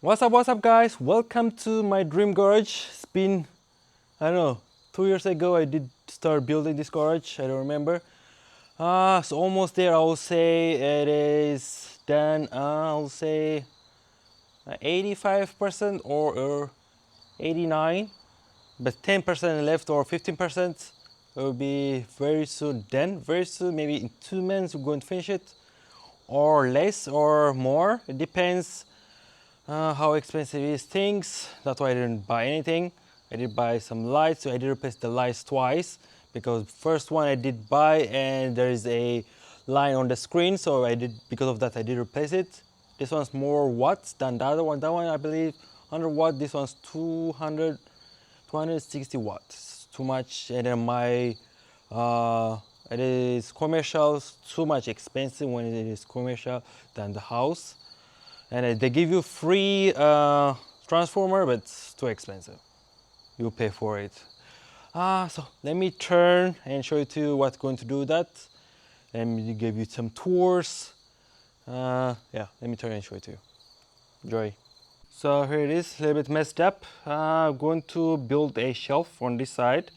What's up guys? Welcome to my dream garage. It's been, I don't know, 2 years ago I did start building this garage. I don't remember. So almost there. I will say it is done. I'll say 85% or 89, but 10% left or 15% will be very soon done. Very soon, maybe in 2 months we're going to finish it, or less or more. It depends how expensive is things. That's why I didn't buy anything. I did buy some lights, so I did replace the lights twice because first one I did buy and there is a line on the screen, so because of that I did replace it. This one's more watts than the other one. That one I believe 100 watt. This one's 260 watts. Too much, and then my it is commercial. Too much expensive when it is commercial than the house. And they give you free transformer, but it's too expensive. You pay for it. So let me turn and show you to what's going to do that. Let me give you some tours. Yeah, let me turn and show it to you. Enjoy. So here it is, a little bit messed up. I'm going to build a shelf on this side.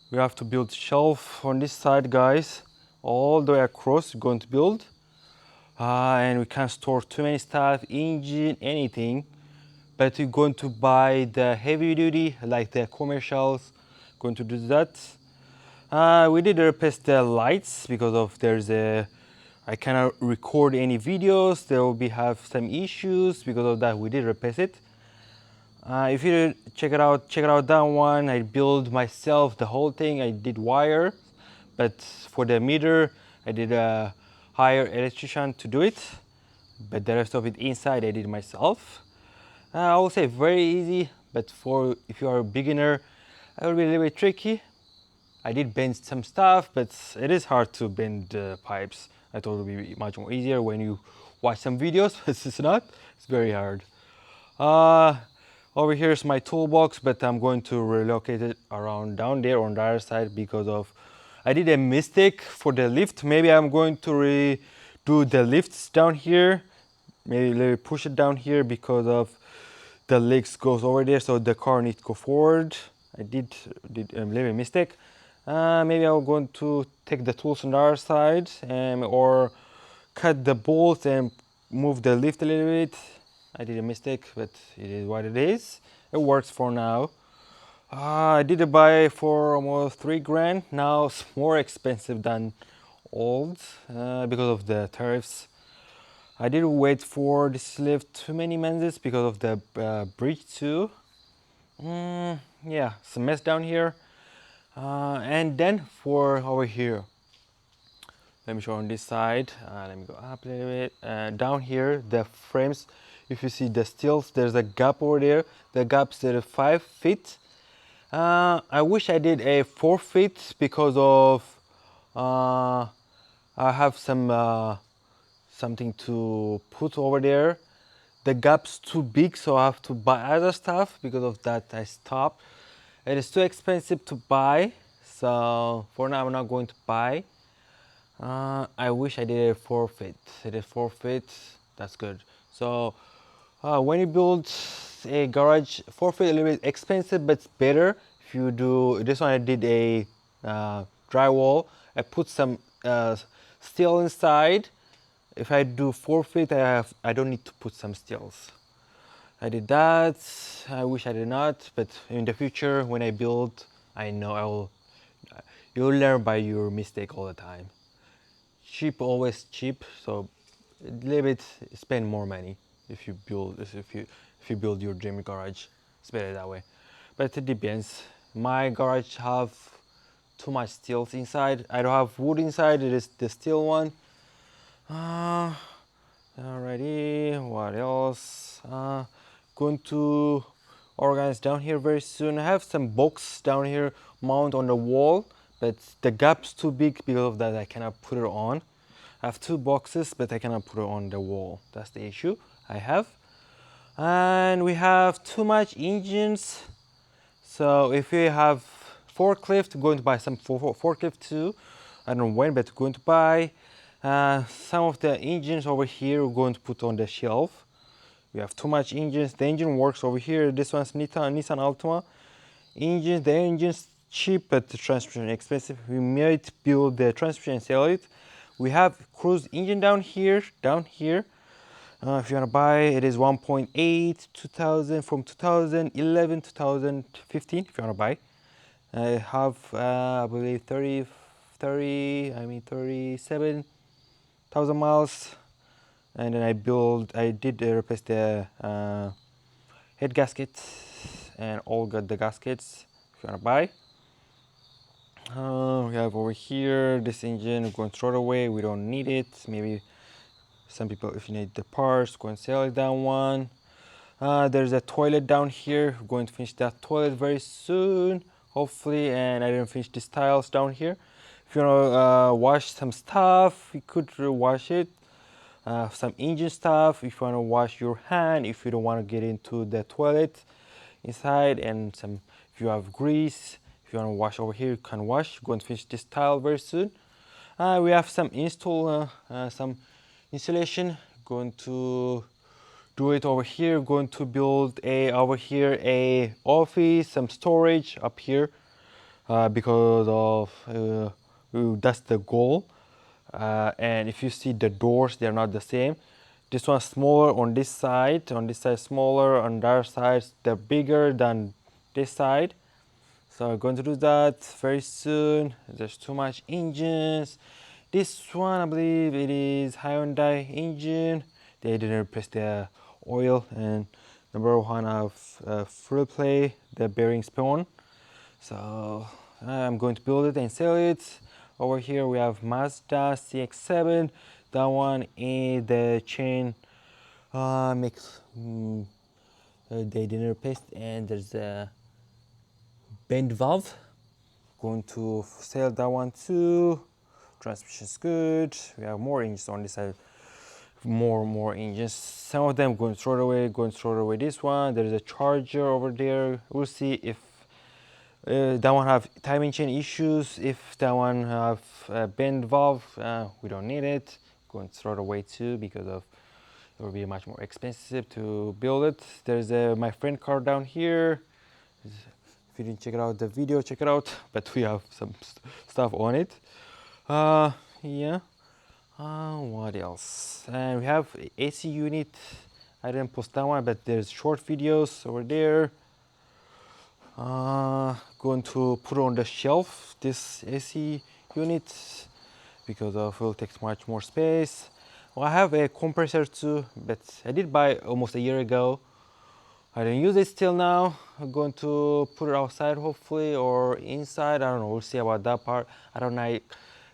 We have to build shelf on this side, guys. All the way across, we're going to build. And we can't store too many stuff, engine, anything. But we're going to buy the heavy duty, like the commercials. Going to do that. We did replace the lights because of I cannot record any videos. There will have some issues because of that. We did replace it. If you check it out that one. I built myself the whole thing. I did wire, but for the meter, I did hire electrician to do it, but the rest of it inside I did myself. I will say very easy, but if you are a beginner, it will be a little bit tricky. I did bend some stuff, but it is hard to bend pipes. I thought it would be much more easier when you watch some videos, but it's not. It's very hard. Over here is my toolbox, but I'm going to relocate it around down there on the other side because I did a mistake for the lift. Maybe I'm going to redo the lifts down here. Maybe let me push it down here because of the legs goes over there, so the car needs to go forward. I did a little mistake. Maybe I'm going to take the tools on the other side or cut the bolts and move the lift a little bit. I did a mistake, but it is what it is. It works for now. I did buy for almost 3 grand. Now it's more expensive than old because of the tariffs. I did wait for this lift too many months because of the bridge too. Yeah, it's a mess down here. And then for over here, let me show on this side. Let me go up a little bit. Down here, the frames, if you see the steels, there's a gap over there. The gap's at 5 feet. I wish I did a 4 feet because of I have something to put over there. The gap's too big, so I have to buy other stuff. Because of that, I stopped. It is too expensive to buy, so for now I'm not going to buy. I wish I did a 4 feet. It is 4 feet. That's good. So when you build a garage, 4 feet a little bit expensive, but it's better if you do this one. I did a drywall. I put some steel inside. If I do 4 feet, I don't need to put some steels. I did that. I wish I did not, but in the future when I build, I know you'll learn by your mistake all the time. Cheap, always cheap. So a little bit spend more money if you build your dream garage. It's better that way. But it depends. My garage have too much steels inside. I don't have wood inside. It is the steel one. Alrighty, what else? Going to organize down here very soon. I have some box down here mount on the wall, but the gap's too big because of that. I cannot put it on. I have 2 boxes, but I cannot put it on the wall. That's the issue I have. And we have too much engines. So if you have forklift, going to buy some forklift too. I don't know when, but going to buy. Some of the engines over here we're going to put on the shelf. We have too much engines. The engine works over here. This one's Nissan Altima. The engine's cheap, but the transmission expensive. We might build the transmission and sell it. We have cruise engine down here. If you want to buy, it is 1.8, 2000 from 2011, 2015. If you want to buy, I have I believe 37,000 miles, and then I did replace the head gasket and all got the gaskets. If you want to buy, we have over here this engine. We're going to throw it away. We don't need it. Maybe some people, if you need the parts, go and sell it. That one. There's a toilet down here. We're going to finish that toilet very soon, hopefully. And I didn't finish these tiles down here. If you want to wash some stuff, you could wash it. Some engine stuff. If you want to wash your hand, if you don't want to get into the toilet inside, and some, if you have grease, if you want to wash over here, you can wash. Going to finish this tile very soon. We have some some insulation. Going to do it over here. Going to build over here a office, some storage up here, because of that's the goal. And if you see the doors, they're not the same. This one's smaller on this side smaller, on the other side they're bigger than this side. So we're going to do that very soon. There's too much engines. This one, I believe it is Hyundai engine. They didn't replace the oil, and number one of full play, the bearing spawn. So I'm going to build it and sell it. Over here we have Mazda CX-7. That one is the chain they didn't replace, and there's a bend valve. Going to sell that one too. Transmission's good. We have more engines on this side. More engines. Some of them going to throw it away. This one, there's a charger over there. We'll see if that one have timing chain issues. If that one have a bend valve, we don't need it. Going to throw it away too, because of it will be much more expensive to build it. There's my friend car down here. If you didn't check it out the video, check it out. But we have some stuff on it. Yeah. What else? And we have AC unit. I didn't post that one, but there's short videos over there. Going to put on the shelf this AC unit, because it will take much more space. Well, I have a compressor too, but I did buy almost a year ago. I didn't use it till now. I'm going to put it outside hopefully, or inside. I don't know. We'll see about that part. I don't like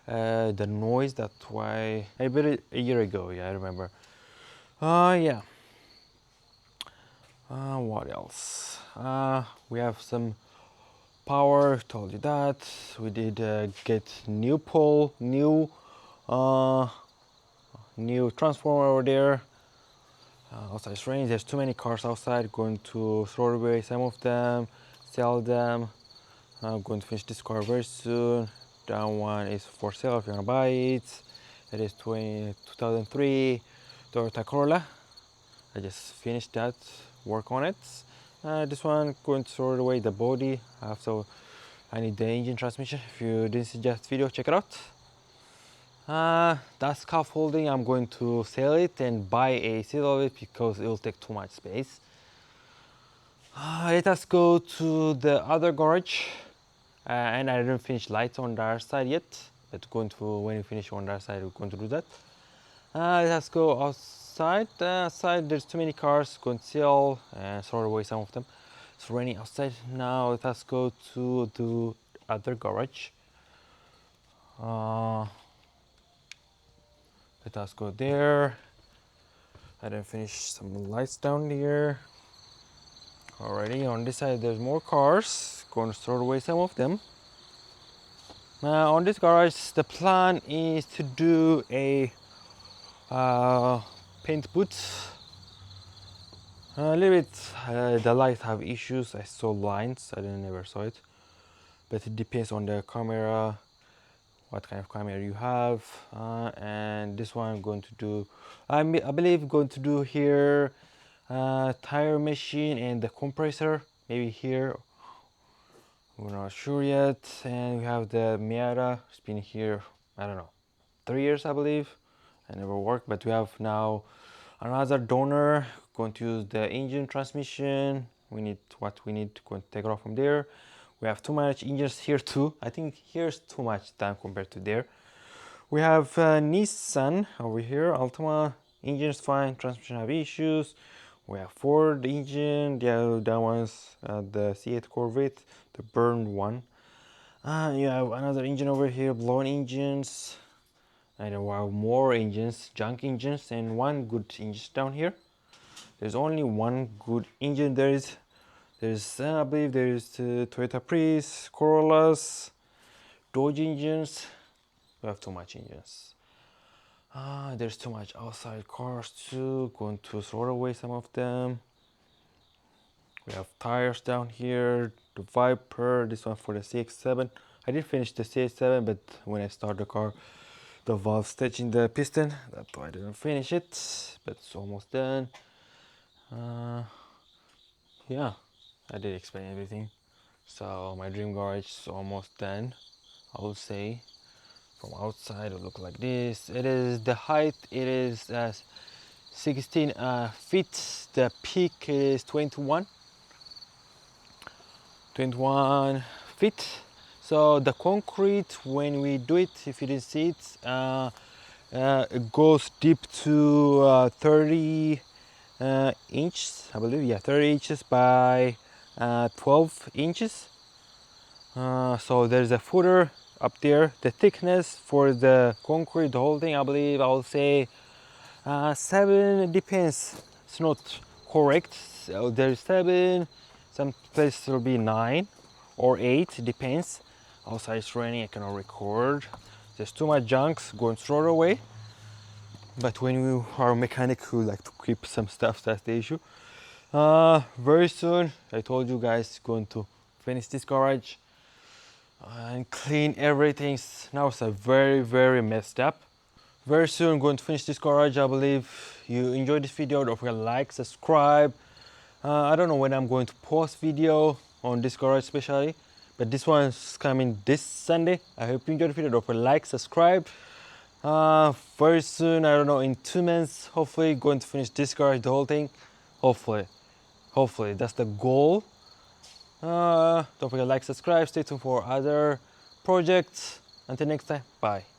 the noise. That's why I bought it a year ago. Yeah, I remember. Yeah. What else? We have some power. Told you that. We did get new pole, new transformer over there. Outside it's raining. There's too many cars outside. Going to throw away some of them, sell them. I'm going to finish this car very soon. That one is for sale if you want to buy it. It is 2003 Toyota Corolla. I just finished that work on it. This one, going to throw away the body. I need the engine transmission. If you didn't see that video, check it out. That scaffolding, I'm going to sell it and buy a set of it, because it will take too much space. Let us go to the other garage. And I didn't finish lights on the other side yet, but when you finish on the other side, we're going to do that. Let us go outside. Outside there's too many cars. Going to sell and throw away some of them. It's raining outside now. Let us go to the other garage. Let us go there. I didn't finish some lights down here. Already on this side there's more cars. Going to throw away some of them. On this garage, the plan is to do a paint booth. A little bit, the lights have issues. I saw lines. I never saw it, but it depends on the camera, what kind of camera you have. And this one I'm going to do. I believe going to do here tire machine and the compressor, maybe here, we're not sure yet. And we have the Miata. It's been here, I don't know, 3 years I believe. I never worked, but we have now another donor. Going to use the engine transmission. We need what we need to take it off from there. We have too much engines here too. I think here's too much time compared to there. We have Nissan over here, Altima. Engine's fine, transmission have issues. We have Ford engine, yeah, that one's the C8 Corvette, the burned one. You have another engine over here, blown engines. And we have more engines, junk engines, and one good engine down here. There's only one good engine. There's I believe there's Toyota Prius, Corollas, Dodge engines. We have too much engines. There's too much outside cars too. Going to throw away some of them. We have tires down here. The Viper. This one for the CX-7. I didn't finish the CX-7, but when I start the car, the valve's touching the piston. That's why I didn't finish it, but it's almost done. Yeah, I did explain everything. So my dream garage is almost done, I would say. From outside it look like this. It is the height, it is 16 feet. The peak is 21 feet. So the concrete, when we do it, if you didn't see it, it goes deep to 30 inches, I believe. Yeah, 30 inches by 12 inches. So there's a footer up there. The thickness for the concrete, the whole thing, I believe I will say 7. Depends, it's not correct. So there's 7, some places will be 9 or 8, depends. Outside it's raining, I cannot record. There's too much junks going throw away. But when you are a mechanic, you like to keep some stuff. That's the issue. Very soon, I told you guys, going to finish this garage and clean everything. Now it's a very messed up. Very soon, going to finish this garage. I believe you enjoyed this video. Don't forget to like, subscribe. I don't know when I'm going to post video on this garage especially, but this one's coming this Sunday. I hope you enjoyed the video. Don't forget to like, subscribe. Very soon, I don't know, in 2 months, hopefully going to finish this garage, the whole thing. Hopefully that's the goal. Don't forget to like, subscribe, stay tuned for other projects. Until next time, bye.